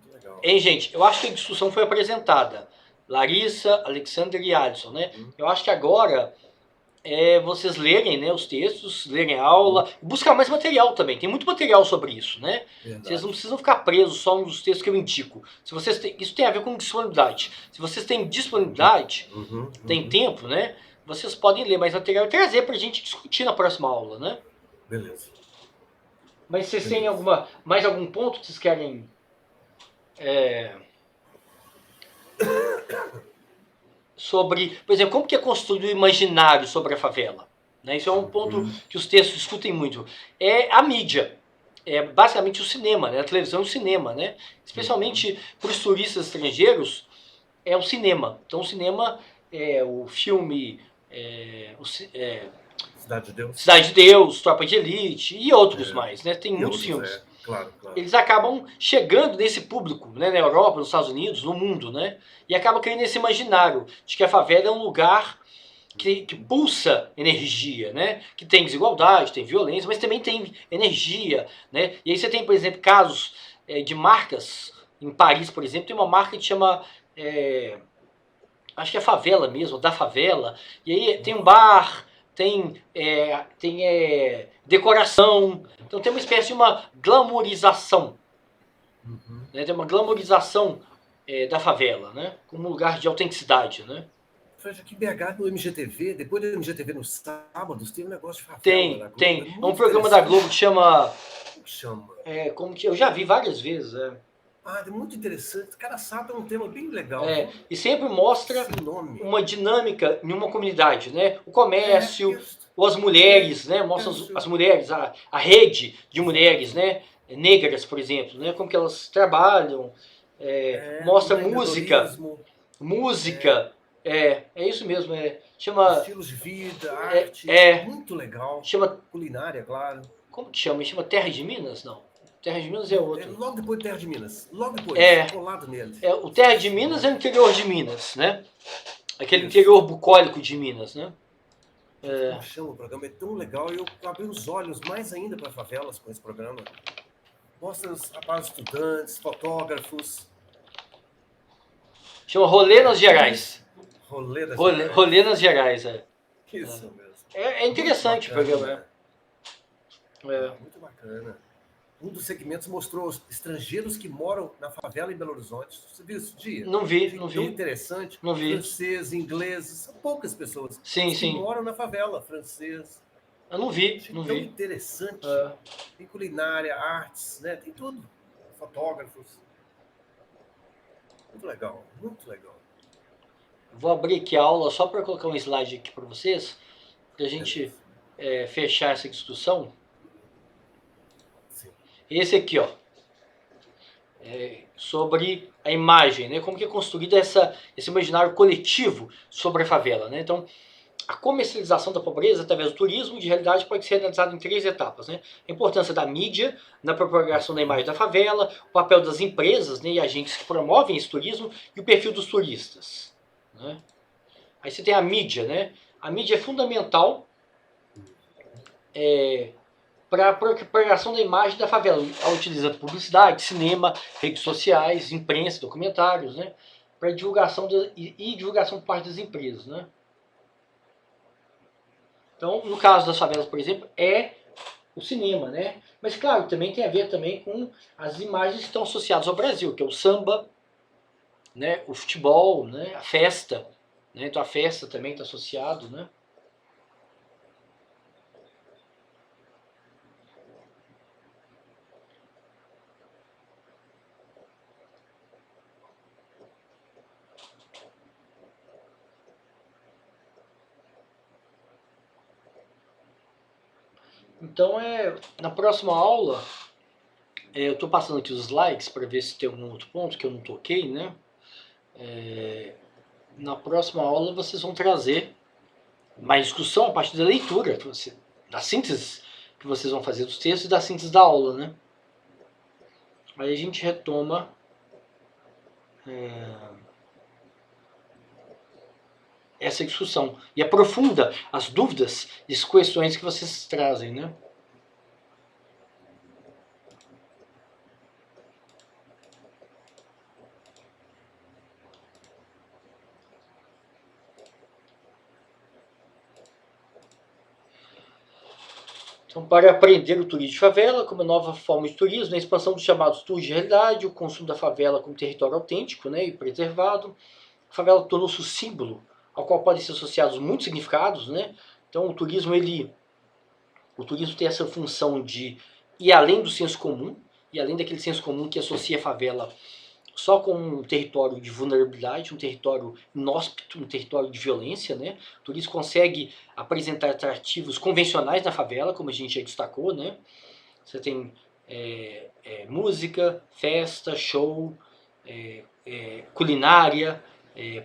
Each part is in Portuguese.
Muito legal. Hein, gente? Eu acho que a discussão foi apresentada. Larissa, Alexander e Alisson, né? Eu acho que agora vocês lerem, né, os textos, lerem a aula, e buscar mais material também. Tem muito material sobre isso, né? Verdade. Vocês não precisam ficar presos só nos textos que eu indico. Se vocês têm, isso tem a ver com disponibilidade. Se vocês têm disponibilidade, tem tempo, né? Vocês podem ler mais material e trazer pra gente discutir na próxima aula, né? Beleza. Mas vocês têm mais algum ponto que vocês querem sobre, por exemplo, como que é construído o imaginário sobre a favela? Né? Isso é um ponto que os textos discutem muito. É a mídia, é basicamente o cinema, né? A televisão e o cinema, né? Especialmente para os turistas estrangeiros, é o cinema. Então o cinema é o filme, Cidade de Deus. Cidade de Deus, Tropa de Elite e outros mais, né? Tem muitos filmes. Claro. Eles acabam chegando nesse público, né, na Europa, nos Estados Unidos, no mundo, né? E acabam criando esse imaginário de que a favela é um lugar que pulsa energia, né? Que tem desigualdade, tem violência, mas também tem energia, né? E aí você tem, por exemplo, casos de marcas. Em Paris, por exemplo, tem uma marca que chama... acho que é Favela mesmo, da Favela. E aí tem um bar, tem decoração. Então tem uma espécie de uma glamourização. Né? Tem uma glamourização da favela, né? Como um lugar de autenticidade, né? Veja que BH no MGTV, depois do MGTV nos sábados, tem um negócio de favela. Tem. É um programa da Globo que chama... Como que chama? Como que... Eu já vi várias vezes, é muito interessante. Cada sábado é um tema bem legal. E sempre mostra uma dinâmica em uma comunidade, né? O comércio, ou as mulheres, né? Mostra as mulheres, a rede de mulheres, né? Negras, por exemplo, né? Como que elas trabalham. Mostra música. É isso mesmo. Chama... Estilos de vida, arte. Muito legal. Chama... Culinária, claro. Como que chama? Chama Terra de Minas? Não. Terra de Minas é outro. Logo depois de Terra de Minas. Logo depois, colado nele. O Terra de Minas é o interior de Minas, né? Aquele interior bucólico de Minas, né? Como chama o programa? É tão legal. Eu abri os olhos mais ainda para favelas com esse programa. Mostra os rapazes estudantes, fotógrafos. Chama Rolê nas Gerais. Rolê nas Gerais, Isso mesmo. É interessante o programa, Muito bacana. Um dos segmentos mostrou os estrangeiros que moram na favela em Belo Horizonte. Você viu esse dia? Não vi. Tão interessante. Não vi. Franceses, ingleses, são poucas pessoas que moram na favela, francês. Eu não vi. Tão interessante. Tem culinária, artes, né? Tem tudo. Fotógrafos. Muito legal, muito legal. Vou abrir aqui a aula só para colocar um slide aqui para vocês, para a gente fechar essa discussão. Esse aqui, sobre a imagem, né? Como que é construído esse imaginário coletivo sobre a favela, né? Então, a comercialização da pobreza através do turismo, de realidade, pode ser analisada em 3 etapas, né? A importância da mídia na propagação da imagem da favela, o papel das empresas, né, e agentes que promovem esse turismo e o perfil dos turistas, né? Aí você tem a mídia, né? A mídia é fundamental para a propagação da imagem da favela. Ela utiliza publicidade, cinema, redes sociais, imprensa, documentários, né? Para divulgação e divulgação por parte das empresas, né? Então, no caso das favelas, por exemplo, é o cinema, né? Mas, claro, também tem a ver também com as imagens que estão associadas ao Brasil, que é o samba, né? O futebol, né? A festa, né? Então a festa também está associado, né? Então, na próxima aula, eu estou passando aqui os slides para ver se tem algum outro ponto que eu não toquei, né? Na próxima aula vocês vão trazer mais discussão a partir da leitura, da síntese que vocês vão fazer dos textos e da síntese da aula, né? Aí a gente retoma essa discussão e aprofunda as dúvidas e as questões que vocês trazem, né? Então, para aprender o turismo de favela como nova forma de turismo, a expansão dos chamados tours de realidade, o consumo da favela como território autêntico, né, e preservado. A favela tornou-se um símbolo ao qual podem ser associados muitos significados, né? Então, o turismo tem essa função de ir além do senso comum, e além daquele senso comum que associa a favela só com um território de vulnerabilidade, um território inóspito, um território de violência, né? O turismo consegue apresentar atrativos convencionais na favela, como a gente já destacou, né? Você tem música, festa, show, culinária,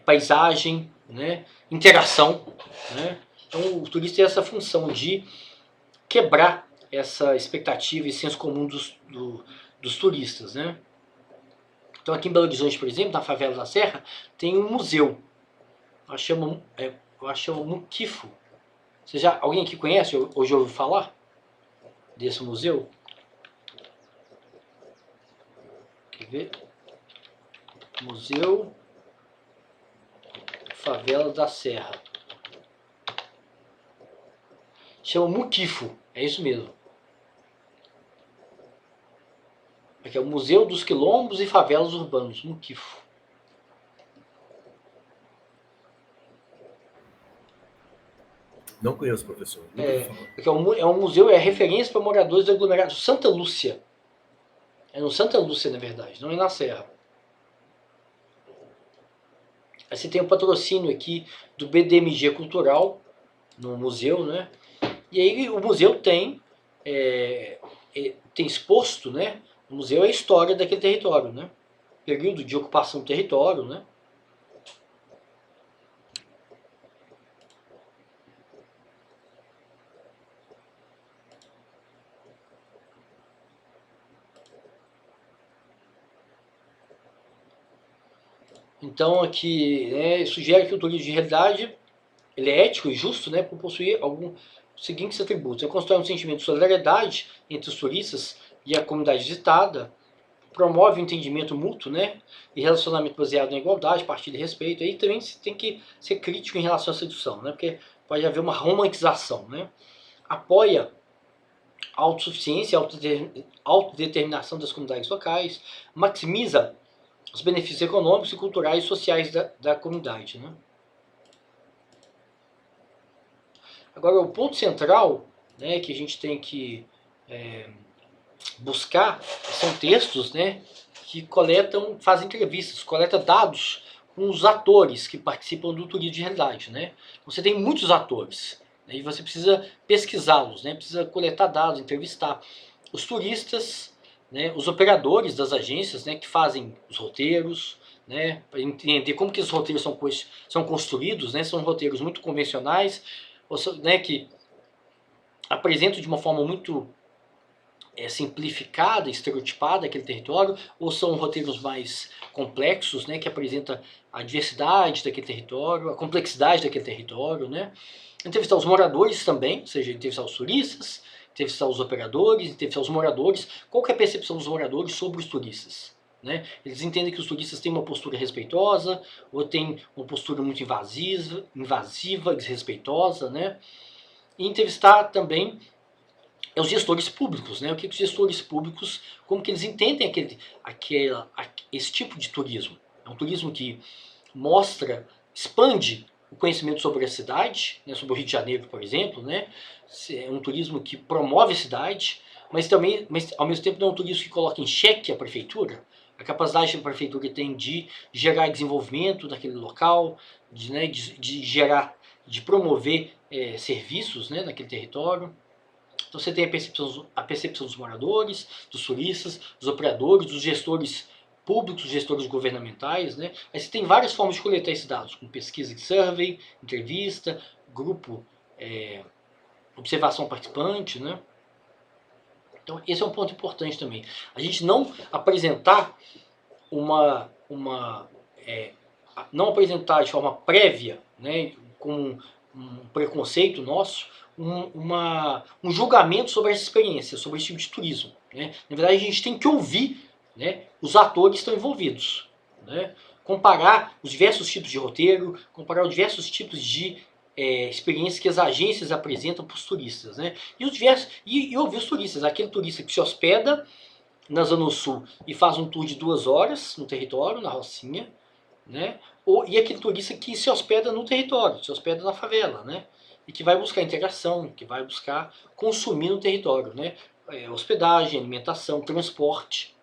paisagem, né? Interação, né? Então o turista tem essa função de quebrar essa expectativa e senso comum dos turistas, né? Então aqui em Belo Horizonte, por exemplo, na favela da Serra, tem um museu. Eu chamo Muquifo. Alguém aqui conhece ou já ouviu falar desse museu? Quer ver? Museu Favela da Serra. Chama Muquifo, é isso mesmo. Aqui é o Museu dos Quilombos e Favelas Urbanos, Muquifo. Não conheço, professor. É um museu, é referência para moradores do aglomerado Santa Lúcia. É no Santa Lúcia, na verdade, não é na Serra. Aí você tem o patrocínio aqui do BDMG Cultural, no museu, né? E aí o museu tem exposto, né? O museu é a história daquele território, né? Período de ocupação do território, né? Então aqui sugere que o turismo de realidade ele é ético e justo, né, por possuir alguns seguintes atributos. Constrói um sentimento de solidariedade entre os turistas e a comunidade visitada, promove o entendimento mútuo, né, e relacionamento baseado na igualdade, partilha e respeito. Aí também você tem que ser crítico em relação à sedução, né, porque pode haver uma romantização, né. Apoia a autossuficiência e autodeterminação das comunidades locais, maximiza os benefícios econômicos e culturais e sociais da comunidade, né. Agora, o ponto central, né, que a gente tem que buscar são textos, né, que fazem entrevistas, coletam dados com os atores que participam do turismo de realidade, né. Você tem muitos atores, né, e você precisa pesquisá-los, né, precisa coletar dados, entrevistar os turistas, né, os operadores das agências, né, que fazem os roteiros, né, para entender como que os roteiros são construídos, né, são roteiros muito convencionais, né, que apresentam de uma forma muito simplificada, estereotipada aquele território, ou são roteiros mais complexos, né, que apresentam a diversidade daquele território, a complexidade daquele território, né. Entrevistar os moradores também, ou seja, entrevistar os turistas, entrevistar os operadores, entrevistar os moradores. Qual que é a percepção dos moradores sobre os turistas? Né? Eles entendem que os turistas têm uma postura respeitosa, ou têm uma postura muito invasiva, desrespeitosa, né? E entrevistar também os gestores públicos, né? O que os gestores públicos, como que eles entendem esse tipo de turismo? É um turismo que expande o conhecimento sobre a cidade, né? Sobre o Rio de Janeiro, por exemplo, né? É um turismo que promove a cidade, mas ao mesmo tempo não é um turismo que coloca em xeque a prefeitura. A capacidade que a prefeitura tem de gerar desenvolvimento naquele local, de promover serviços, né, naquele território. Então você tem a percepção dos moradores, dos turistas, dos operadores, dos gestores públicos, gestores governamentais, né? Aí você tem várias formas de coletar esses dados, com pesquisa de survey, entrevista, grupo, observação participante, né? Então esse é um ponto importante também. A gente não apresentar não apresentar de forma prévia, né, com um preconceito nosso, um julgamento sobre essa experiência, sobre esse tipo de turismo, né? Na verdade, a gente tem que ouvir, né, os atores que estão envolvidos, né? Comparar os diversos tipos de roteiro, comparar os diversos tipos de experiências que as agências apresentam para os turistas, né? E ouvir os turistas, aquele turista que se hospeda na Zona Sul e faz um tour de 2 horas no território, na Rocinha, né? E aquele turista que se hospeda no território, se hospeda na favela, né? E que vai buscar integração, que vai buscar consumir no território, né? Hospedagem, alimentação, transporte,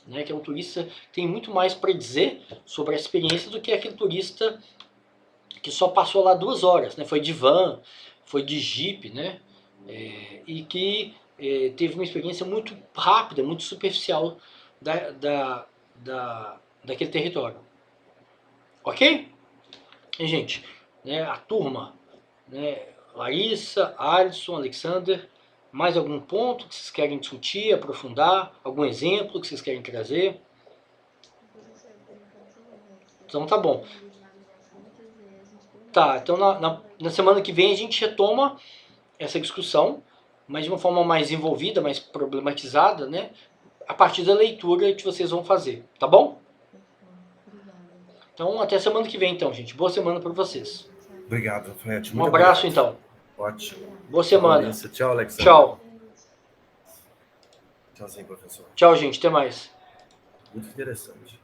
né? Que é um turista que tem muito mais para dizer sobre a experiência do que aquele turista que só passou lá 2 horas, né? Foi de van, foi de jipe, né? E que teve uma experiência muito rápida, muito superficial daquele território. Ok? E, gente, né, a turma, né, Larissa, Alisson, Alexander, mais algum ponto que vocês querem discutir, aprofundar? Algum exemplo que vocês querem trazer? Então tá bom. Tá, então na semana que vem a gente retoma essa discussão, mas de uma forma mais envolvida, mais problematizada, né? A partir da leitura que vocês vão fazer, tá bom? Então até semana que vem então, gente. Boa semana para vocês. Obrigado, Fred. Um abraço então. Ótimo. Boa semana. Tchau, Alexandre. Tchau. Tchauzinho, professor. Tchau, gente. Até mais. Muito interessante.